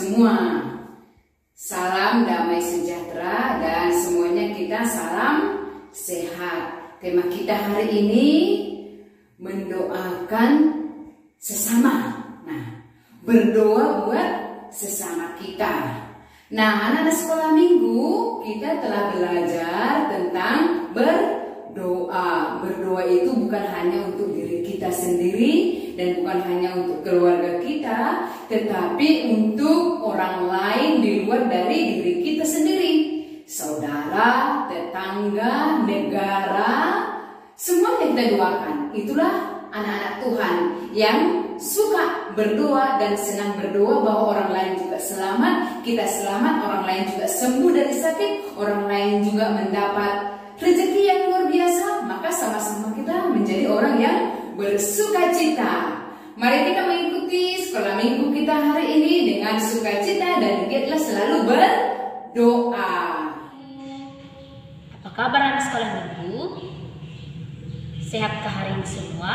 semua. Salam damai sejahtera dan semuanya kita salam sehat. Tema kita hari ini mendoakan sesama. Nah, berdoa buat sesama kita. Nah, anak-anak sekolah minggu kita telah belajar tentang berdoa. Berdoa itu bukan hanya untuk diri kita sendiri dan bukan hanya untuk keluarga kita, tetapi untuk orang lain di luar dari diri kita sendiri. Saudara, tetangga, negara, semua yang kita doakan. Itulah anak-anak Tuhan yang suka berdoa dan senang berdoa bahwa orang lain juga selamat, kita selamat, orang lain juga sembuh dari sakit, orang lain juga mendapat rezeki yang luar biasa. Maka sama-sama kita menjadi orang yang bersukacita. Mari kita mengikuti sekolah minggu kita hari ini dengan sukacita dan giatlah selalu berdoa. Apa kabar anak sekolah minggu? Sehatkah hari ini semua?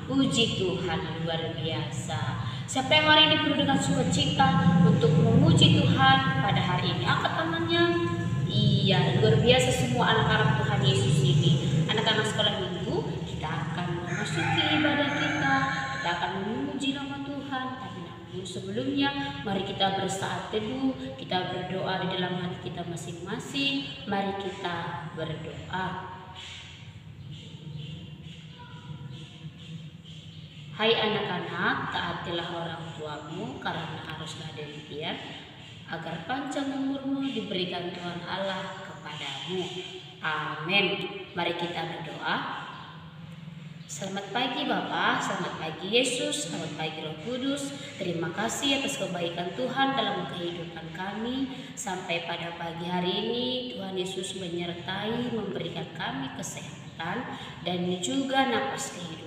Puji Tuhan, luar biasa. Siapa yang hari ini penuh dengan sukacita untuk memuji Tuhan pada hari ini? Angkat tangannya. Iya, luar biasa semua anak-anak Tuhan Yesus ini. Anak-anak sekolah minggu, kita akan memasuki ibadah kita akan memuji nama Tuhan. Tapi namun sebelumnya, mari kita bersaat teduh, kita berdoa di dalam hati kita masing-masing. Mari kita berdoa. Hai anak-anak, taatilah orang tuamu karena haruslah demikian, agar panjang umurmu diberikan Tuhan Allah kepadamu. Amin. Mari kita berdoa. Selamat pagi Bapa, selamat pagi Yesus, selamat pagi Roh Kudus. Terima kasih atas kebaikan Tuhan dalam kehidupan kami. Sampai pada pagi hari ini Tuhan Yesus menyertai, memberikan kami kesehatan dan juga napas kehidupan.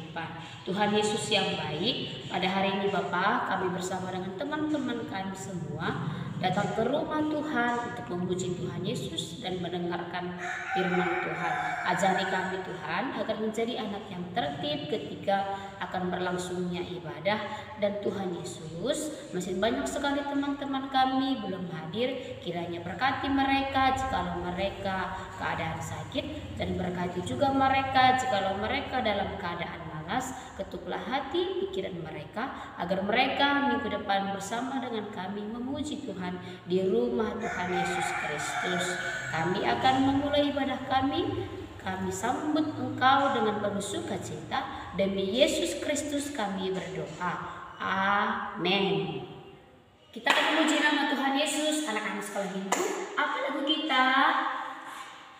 Tuhan Yesus yang baik, pada hari ini Bapa, kami bersama dengan teman-teman kami semua datang ke rumah Tuhan untuk memuji Tuhan Yesus dan mendengarkan firman Tuhan. Ajari kami Tuhan agar menjadi anak yang tertib ketika akan berlangsungnya ibadah. Dan Tuhan Yesus, masih banyak sekali teman-teman kami belum hadir, kiranya berkati mereka jikalau mereka keadaan sakit, dan berkati juga mereka jikalau mereka dalam keadaan malas. Ketuklah hati pikiran mereka agar mereka minggu depan bersama dengan kami memuji Tuhan di rumah Tuhan Yesus Kristus. Kami akan memulai ibadah kami. Kami sambut Engkau dengan penuh sukacita. Demi Yesus Kristus kami berdoa. Amin. Kita akan memuji nama Tuhan Yesus. Anak-anak sekolah minggu, apa lagu kita?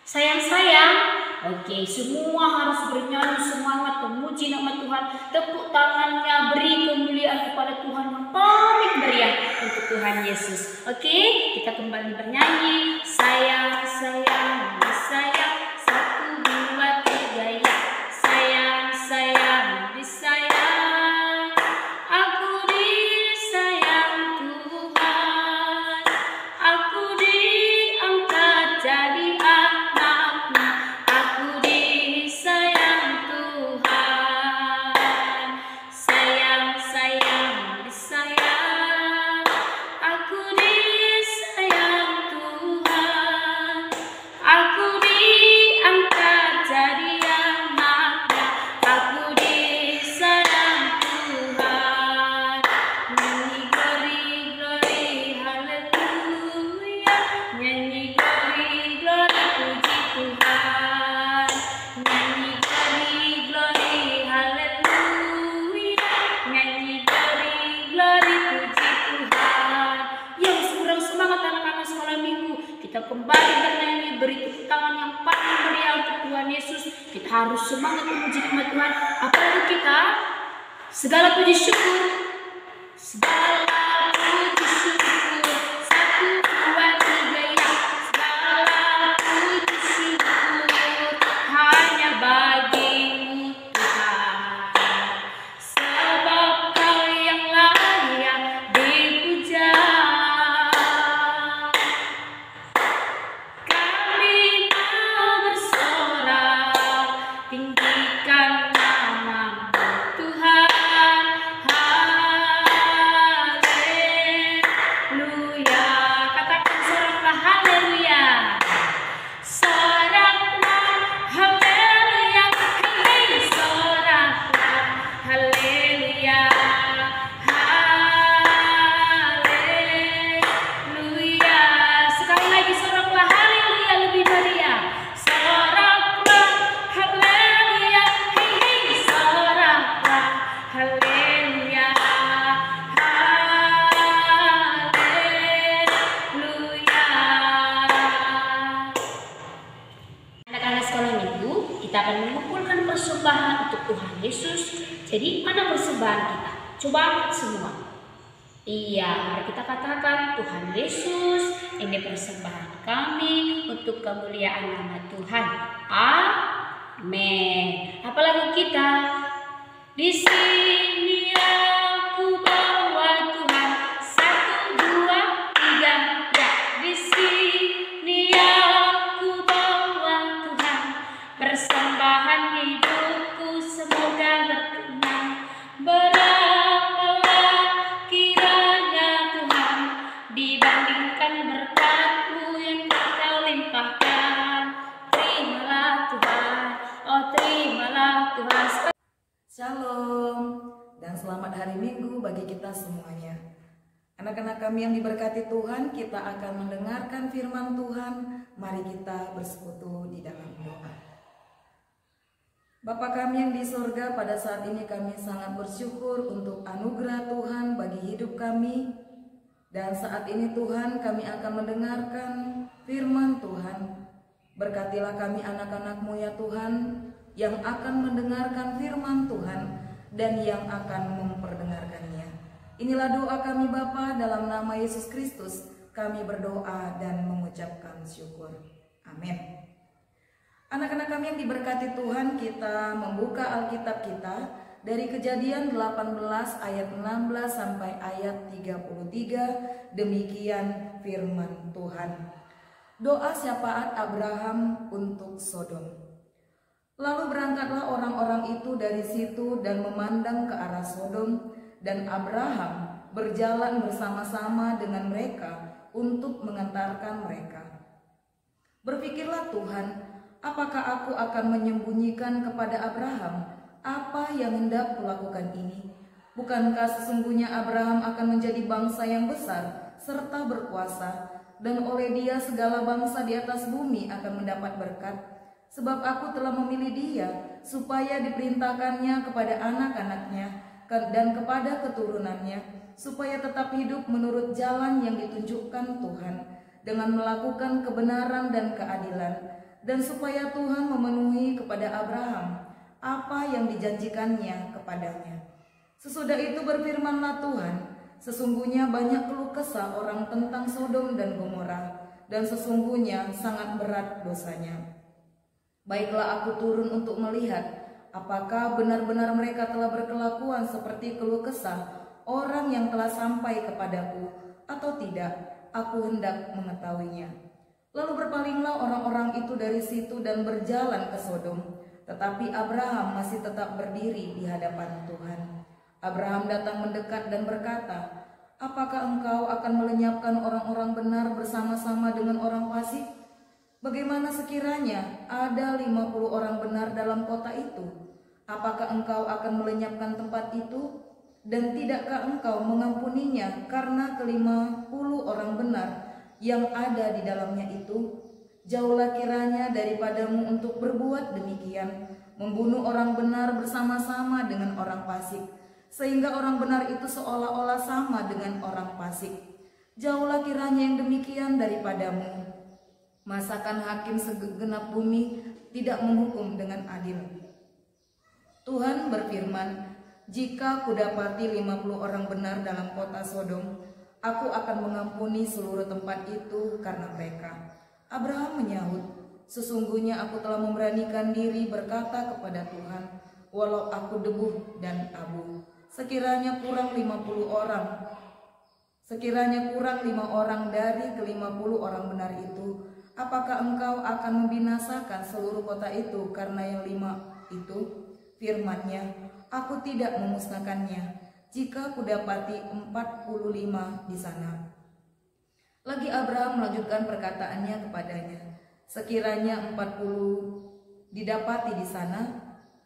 Sayang-sayang. Oke, semua harus bernyanyi semangat memuji nama Tuhan. Tepuk tangannya, beri kemuliaan kepada Tuhan yang paling meriah untuk Tuhan Yesus. Oke, kita kembali bernyanyi. Sayang, sayang, sayang, 1, 2, 3 ya. Sayang, sayang, disayang. Aku disayang Tuhan. Aku diangkat jadi anaknya. Aku disayang Tuhan. Sayang, sayang, disayang. Aku disayang Tuhan. Aku diangkat jadi anaknya. Aku disayang Tuhan. Nyanyi glory, glory, haleluya. Nyanyi glory, glory, puji Tuhan. Nyanyi glory, glory, haleluya. Nyanyi glory, glory, puji Tuhan. Yang kurang semangat anak-anak sekolah minggu, kita kembali bernyanyi, beri tepuk tangan yang paling meriah untuk Tuhan Yesus. Kita harus semangat memuji nama Tuhan. Apalagi kita, segala puji syukur, segala puji syukur, 1, 2, 3 ya. Segala puji syukur hanya bagimu Tuhan, sebab Kau yang layak dipuja. Kami mau bersorak, tinggikan nama Tuhan. Yesus. Jadi mana persembahan kita? Coba angkat semua. Iya, mari kita katakan, Tuhan Yesus, ini persembahan kami untuk kemuliaan nama Tuhan. Amin. Apalagi kita di sini aku bawa Tuhan, 1, 2, 3, ya. Di sini aku bawa Tuhan, persembahan hidupku semoga berkenan. Berapalah kiranya Tuhan dibandingkan berkat-Mu yang Kau limpahkan. Terimalah Tuhan, oh terimalah Tuhan. Shalom dan selamat hari Minggu bagi kita semuanya. Anak-anak kami yang diberkati Tuhan, kita akan mendengarkan firman Tuhan. Mari kita bersekutu di dalam doa. Bapa kami yang di surga, pada saat ini kami sangat bersyukur untuk anugerah Tuhan bagi hidup kami. Dan saat ini Tuhan, kami akan mendengarkan firman Tuhan. Berkatilah kami anak-anak-Mu ya Tuhan, yang akan mendengarkan firman Tuhan dan yang akan memperdengarkannya. Inilah doa kami Bapa, dalam nama Yesus Kristus kami berdoa dan mengucapkan syukur. Amin. Anak-anak kami yang diberkati Tuhan, kita membuka Alkitab kita dari Kejadian 18 ayat 16 sampai ayat 33. Demikian firman Tuhan. Doa syafaat Abraham untuk Sodom. Lalu berangkatlah orang-orang itu dari situ dan memandang ke arah Sodom, dan Abraham berjalan bersama-sama dengan mereka untuk mengantarkan mereka. Berpikirlah Tuhan, apakah aku akan menyembunyikan kepada Abraham apa yang hendak kulakukan ini? Bukankah sesungguhnya Abraham akan menjadi bangsa yang besar serta berkuasa, dan oleh dia segala bangsa di atas bumi akan mendapat berkat? Sebab aku telah memilih dia supaya diperintahkannya kepada anak-anaknya dan kepada keturunannya, supaya tetap hidup menurut jalan yang ditunjukkan Tuhan, dengan melakukan kebenaran dan keadilan, dan supaya Tuhan memenuhi kepada Abraham apa yang dijanjikannya kepadanya. Sesudah itu berfirmanlah Tuhan, sesungguhnya banyak keluh kesah orang tentang Sodom dan Gomora, dan sesungguhnya sangat berat dosanya. Baiklah aku turun untuk melihat apakah benar-benar mereka telah berkelakuan seperti keluh kesah orang yang telah sampai kepadaku, atau tidak. Aku hendak mengetahuinya. Lalu berpalinglah orang-orang itu dari situ dan berjalan ke Sodom. Tetapi Abraham masih tetap berdiri di hadapan Tuhan. Abraham datang mendekat dan berkata, apakah engkau akan melenyapkan orang-orang benar bersama-sama dengan orang fasik? Bagaimana sekiranya ada 50 orang benar dalam kota itu? Apakah engkau akan melenyapkan tempat itu? Dan tidakkah engkau mengampuninya karena ke-50 orang benar yang ada di dalamnya itu? Jauhlah kiranya daripadamu untuk berbuat demikian, membunuh orang benar bersama-sama dengan orang fasik, sehingga orang benar itu seolah-olah sama dengan orang fasik. Jauhlah kiranya yang demikian daripadamu. Masakan hakim segenap bumi tidak menghukum dengan adil? Tuhan berfirman, jika kudapati 50 orang benar dalam kota Sodom, aku akan mengampuni seluruh tempat itu karena mereka. Abraham menyahut, sesungguhnya aku telah memberanikan diri berkata kepada Tuhan, walau aku debu dan abu, sekiranya kurang 5 orang dari ke-50 orang benar itu, apakah engkau akan membinasakan seluruh kota itu karena yang 5 itu? Firman-Nya, aku tidak memusnahkannya jika kudapati 45 di sana. Lagi Abraham melanjutkan perkataannya kepadanya, sekiranya 40 didapati di sana,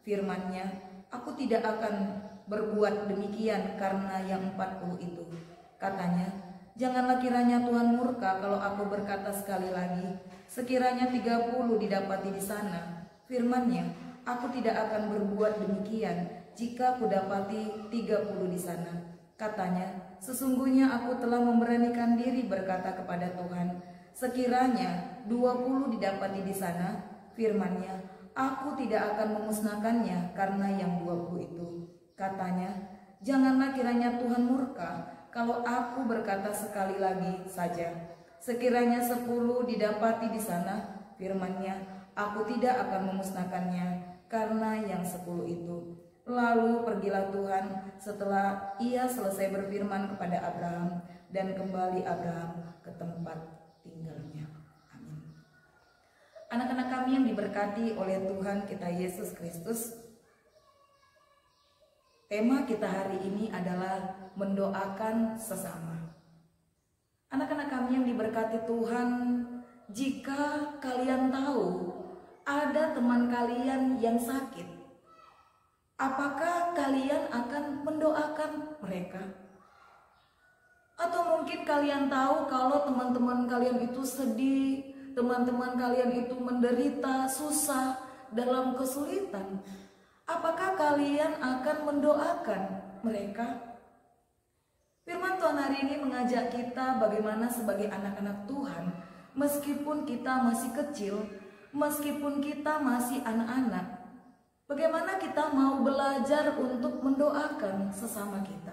firman-Nya, aku tidak akan berbuat demikian karena yang 40 itu. Katanya, janganlah kiranya Tuhan murka kalau aku berkata sekali lagi, sekiranya 30 didapati di sana. Firman-Nya, aku tidak akan berbuat demikian jika kudapati 30 di sana. Katanya, sesungguhnya aku telah memberanikan diri berkata kepada Tuhan, sekiranya 20 didapati di sana. Firman-Nya, Aku tidak akan memusnahkannya karena yang 20 itu. Katanya, janganlah kiranya Tuhan murka kalau aku berkata sekali lagi saja. Sekiranya 10 didapati di sana, firman-Nya, aku tidak akan memusnahkannya karena yang 10 itu. Lalu pergilah Tuhan setelah ia selesai berfirman kepada Abraham, dan kembali Abraham ke tempat tinggalnya. Amin. Anak-anak kami yang diberkati oleh Tuhan kita Yesus Kristus, tema kita hari ini adalah mendoakan sesama. Anak-anak kami yang diberkati Tuhan, jika kalian tahu ada teman kalian yang sakit, apakah kalian akan mendoakan mereka? Atau mungkin kalian tahu kalau teman-teman kalian itu sedih, teman-teman kalian itu menderita, susah, dalam kesulitan. Apakah kalian akan mendoakan mereka? Firman Tuhan hari ini mengajak kita bagaimana sebagai anak-anak Tuhan, meskipun kita masih kecil, meskipun kita masih anak-anak, bagaimana kita mau belajar untuk mendoakan sesama kita.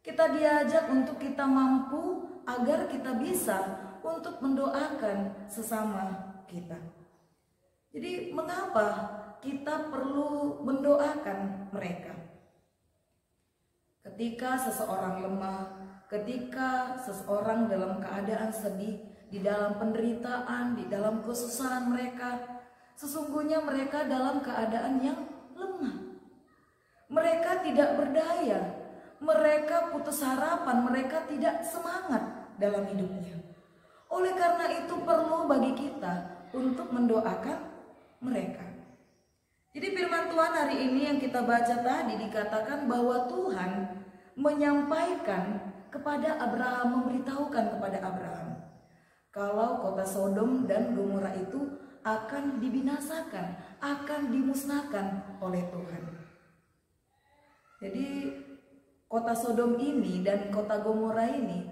Kita diajak untuk kita mampu agar kita bisa untuk mendoakan sesama kita. Jadi mengapa kita perlu mendoakan mereka? Ketika seseorang lemah, ketika seseorang dalam keadaan sedih, di dalam penderitaan, di dalam kesusahan mereka, sesungguhnya mereka dalam keadaan yang lemah. Mereka tidak berdaya, mereka putus harapan, mereka tidak semangat dalam hidupnya. Oleh karena itu perlu bagi kita untuk mendoakan mereka. Jadi firman Tuhan hari ini yang kita baca tadi dikatakan bahwa Tuhan menyampaikan kepada Abraham, memberitahukan kepada Abraham kalau kota Sodom dan Gomora itu akan dibinasakan, akan dimusnahkan oleh Tuhan. Jadi kota Sodom ini dan kota Gomora ini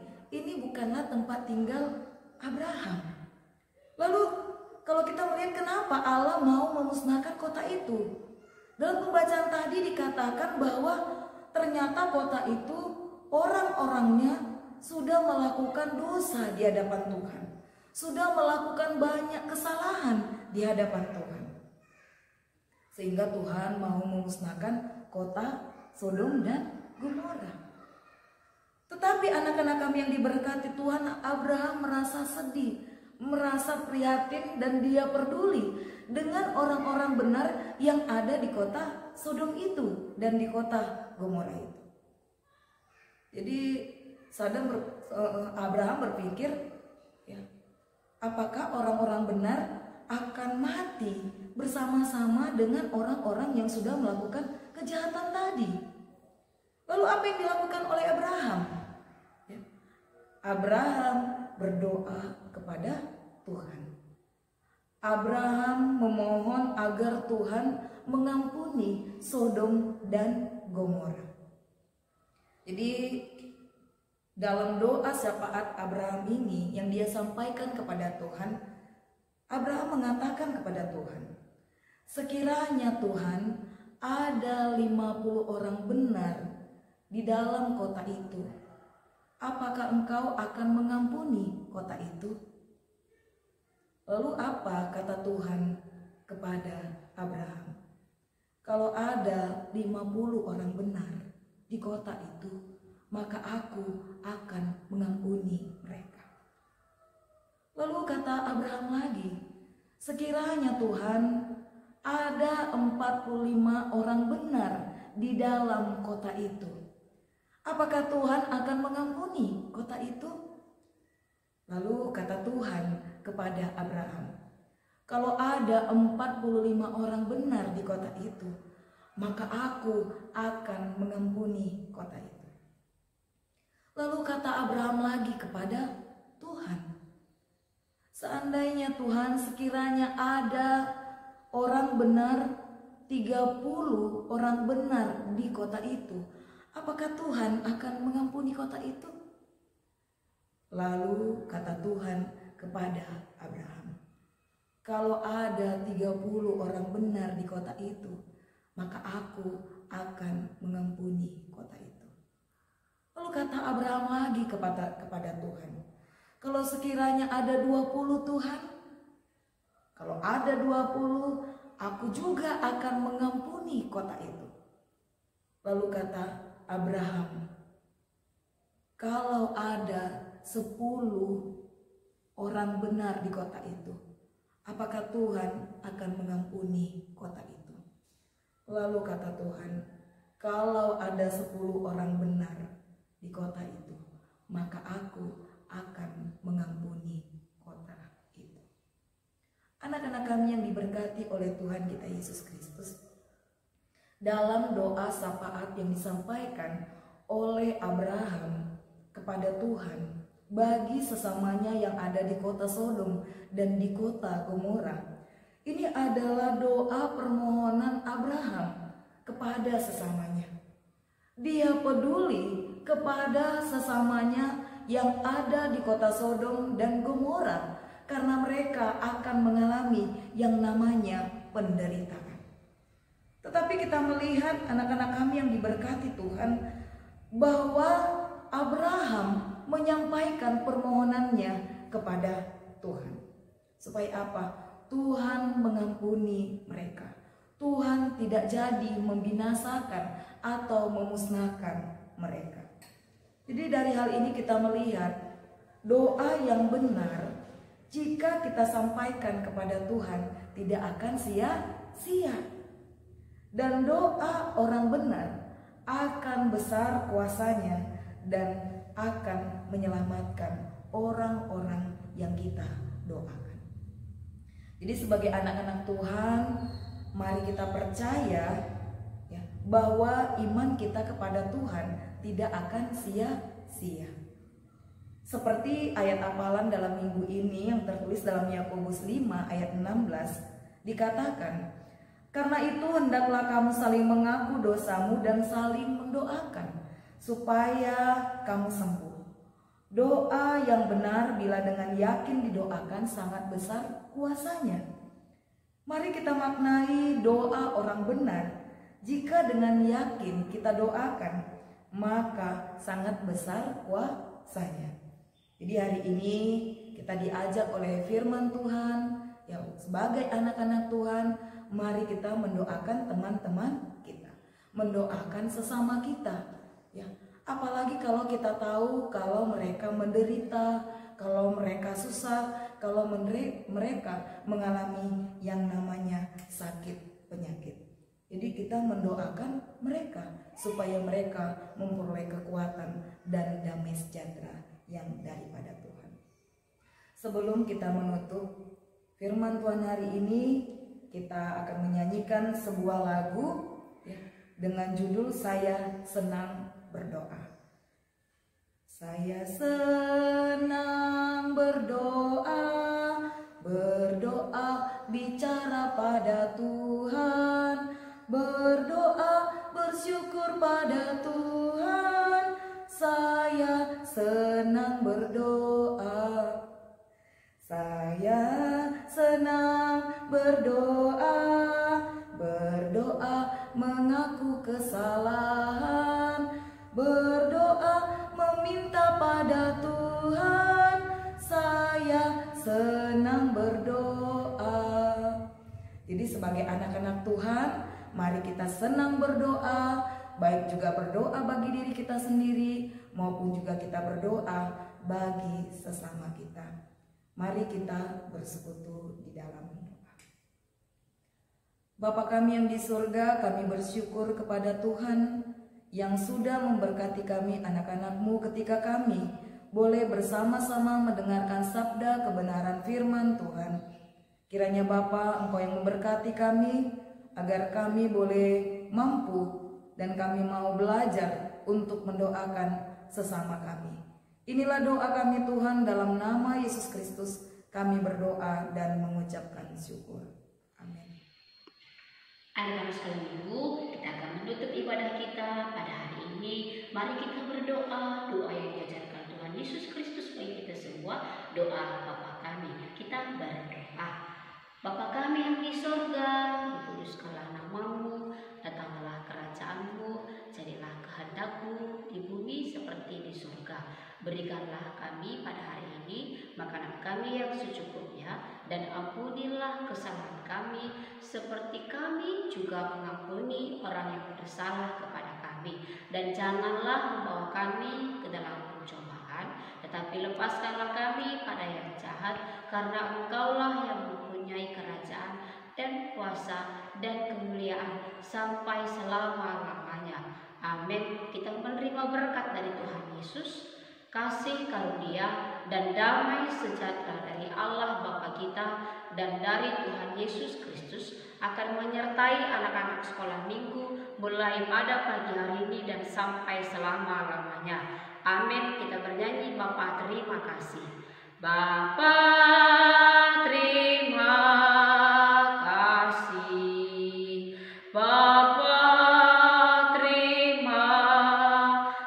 bukanlah tempat tinggal Abraham. Lalu kalau kita melihat kenapa Allah mau memusnahkan kota itu, dalam pembacaan tadi dikatakan bahwa ternyata kota itu orang-orangnya sudah melakukan dosa di hadapan Tuhan, sudah melakukan banyak kesalahan di hadapan Tuhan, sehingga Tuhan mau memusnahkan kota Sodom dan Gomora. Tetapi anak-anak kami yang diberkati Tuhan, Abraham merasa sedih, merasa prihatin, dan dia peduli dengan orang-orang benar yang ada di kota Sodom itu dan di kota Gomora itu. Jadi Abraham berpikir, ya, apakah orang-orang benar akan mati bersama-sama dengan orang-orang yang sudah melakukan kejahatan tadi? Lalu apa yang dilakukan oleh Abraham? Ya, Abraham berdoa kepada Tuhan. Abraham memohon agar Tuhan mengampuni Sodom dan Gomora. Jadi dalam doa syafaat Abraham ini yang dia sampaikan kepada Tuhan, Abraham mengatakan kepada Tuhan, sekiranya Tuhan ada 50 orang benar di dalam kota itu, apakah Engkau akan mengampuni kota itu? Lalu apa kata Tuhan kepada Abraham? Kalau ada 50 orang benar di kota itu, maka aku akan mengampuni mereka. Lalu kata Abraham lagi, sekiranya Tuhan ada 45 orang benar di dalam kota itu, apakah Tuhan akan mengampuni kota itu? Lalu kata Tuhan kepada Abraham, kalau ada 45 orang benar di kota itu, maka aku akan mengampuni kota itu. Lalu kata Abraham lagi kepada Tuhan, seandainya Tuhan sekiranya ada orang benar, 30 orang benar di kota itu, apakah Tuhan akan mengampuni kota itu? Lalu kata Tuhan kepada Abraham, kalau ada 30 orang benar di kota itu, maka aku akan mengampuni kota itu. Lalu kata Abraham lagi kepada Tuhan, kalau sekiranya ada 20 Tuhan, kalau ada 20, aku juga akan mengampuni kota itu. Lalu kata Abraham, kalau ada 10 orang benar di kota itu, apakah Tuhan akan mengampuni kota itu? Lalu kata Tuhan, kalau ada 10 orang benar di kota itu, maka aku akan mengampuni kota itu. Anak-anak kami yang diberkati oleh Tuhan kita Yesus Kristus, dalam doa syafaat yang disampaikan oleh Abraham kepada Tuhan bagi sesamanya yang ada di kota Sodom dan di kota Gomora, ini adalah doa permohonan Abraham kepada sesamanya. Dia peduli kepada sesamanya yang ada di kota Sodom dan Gomora, karena mereka akan mengalami yang namanya penderitaan. Tetapi kita melihat anak-anak kami yang diberkati Tuhan, bahwa Abraham menyampaikan permohonannya kepada Tuhan. Supaya apa? Tuhan mengampuni mereka. Tuhan tidak jadi membinasakan atau memusnahkan mereka. Jadi dari hal ini kita melihat doa yang benar jika kita sampaikan kepada Tuhan tidak akan sia-sia. Dan doa orang benar akan besar kuasanya dan akan menyelamatkan orang-orang yang kita doakan. Jadi sebagai anak-anak Tuhan, mari kita percaya ya, bahwa iman kita kepada Tuhan tidak akan sia-sia. Seperti ayat hafalan dalam minggu ini yang tertulis dalam Yakobus 5 ayat 16 dikatakan, karena itu hendaklah kamu saling mengaku dosamu dan saling mendoakan supaya kamu sembuh. Doa yang benar bila dengan yakin didoakan sangat besar kuasanya. Mari kita maknai doa orang benar. Jika dengan yakin kita doakan, maka sangat besar kuasanya. Jadi hari ini kita diajak oleh firman Tuhan, ya, sebagai anak-anak Tuhan, mari kita mendoakan teman-teman kita, mendoakan sesama kita. Ya, apalagi kalau kita tahu kalau mereka menderita, kalau mereka susah, kalau mereka mengalami yang namanya sakit penyakit. Jadi kita mendoakan mereka supaya mereka memperoleh kekuatan dan damai sejahtera yang daripada Tuhan. Sebelum kita menutup firman Tuhan hari ini, kita akan menyanyikan sebuah lagu ya, dengan judul Saya Senang Berdoa. Saya senang berdoa, berdoa bicara pada Tuhan, berdoa bersyukur pada Tuhan. Saya senang berdoa, saya senang berdoa, berdoa mengaku kesalahan, berdoa meminta pada Tuhan. Saya senang berdoa. Jadi sebagai anak-anak Tuhan, mari kita senang berdoa, baik juga berdoa bagi diri kita sendiri maupun juga kita berdoa bagi sesama kita. Mari kita bersekutu di dalam doa. Bapa kami yang di surga, kami bersyukur kepada Tuhan yang sudah memberkati kami anak-anak-Mu ketika kami boleh bersama-sama mendengarkan sabda kebenaran firman Tuhan. Kiranya Bapa, Engkau yang memberkati kami agar kami boleh mampu dan kami mau belajar untuk mendoakan sesama kami. Inilah doa kami Tuhan, dalam nama Yesus Kristus kami berdoa dan mengucapkan syukur. Amin. Anak-anak sekalian Minggu, kita akan menutup ibadah kita pada hari ini. Mari kita berdoa, doa yang diajarkan Tuhan Yesus Kristus bagi kita semua, doa Bapa kami. Kita berdoa. di surga, dikuduskanlah namamu, datanglah kerajaanmu, jadilah kehendakmu di bumi seperti di surga. Berikanlah kami pada hari ini makanan kami yang secukupnya, dan ampunilah kesalahan kami seperti kami juga mengampuni orang yang bersalah kepada kami. Dan janganlah membawa kami ke dalam pencobaan, tetapi lepaskanlah kami pada yang jahat, karena Engkaulah yang mempunyai kerajaan dan kuasa dan kemuliaan sampai selama-lamanya. Amin. Kita menerima berkat dari Tuhan Yesus, kasih karunia dan damai sejahtera dari Allah Bapa kita dan dari Tuhan Yesus Kristus akan menyertai anak-anak sekolah minggu mulai pada pagi hari ini dan sampai selama-lamanya. Amin. Kita bernyanyi Bapa terima kasih. Bapa terima kasih. Bapa terima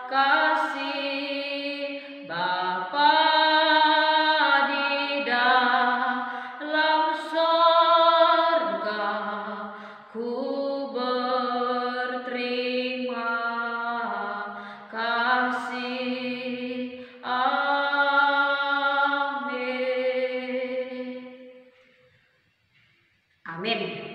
kasih. Bapa di dalam sorga, ku berterima kasih. Amin.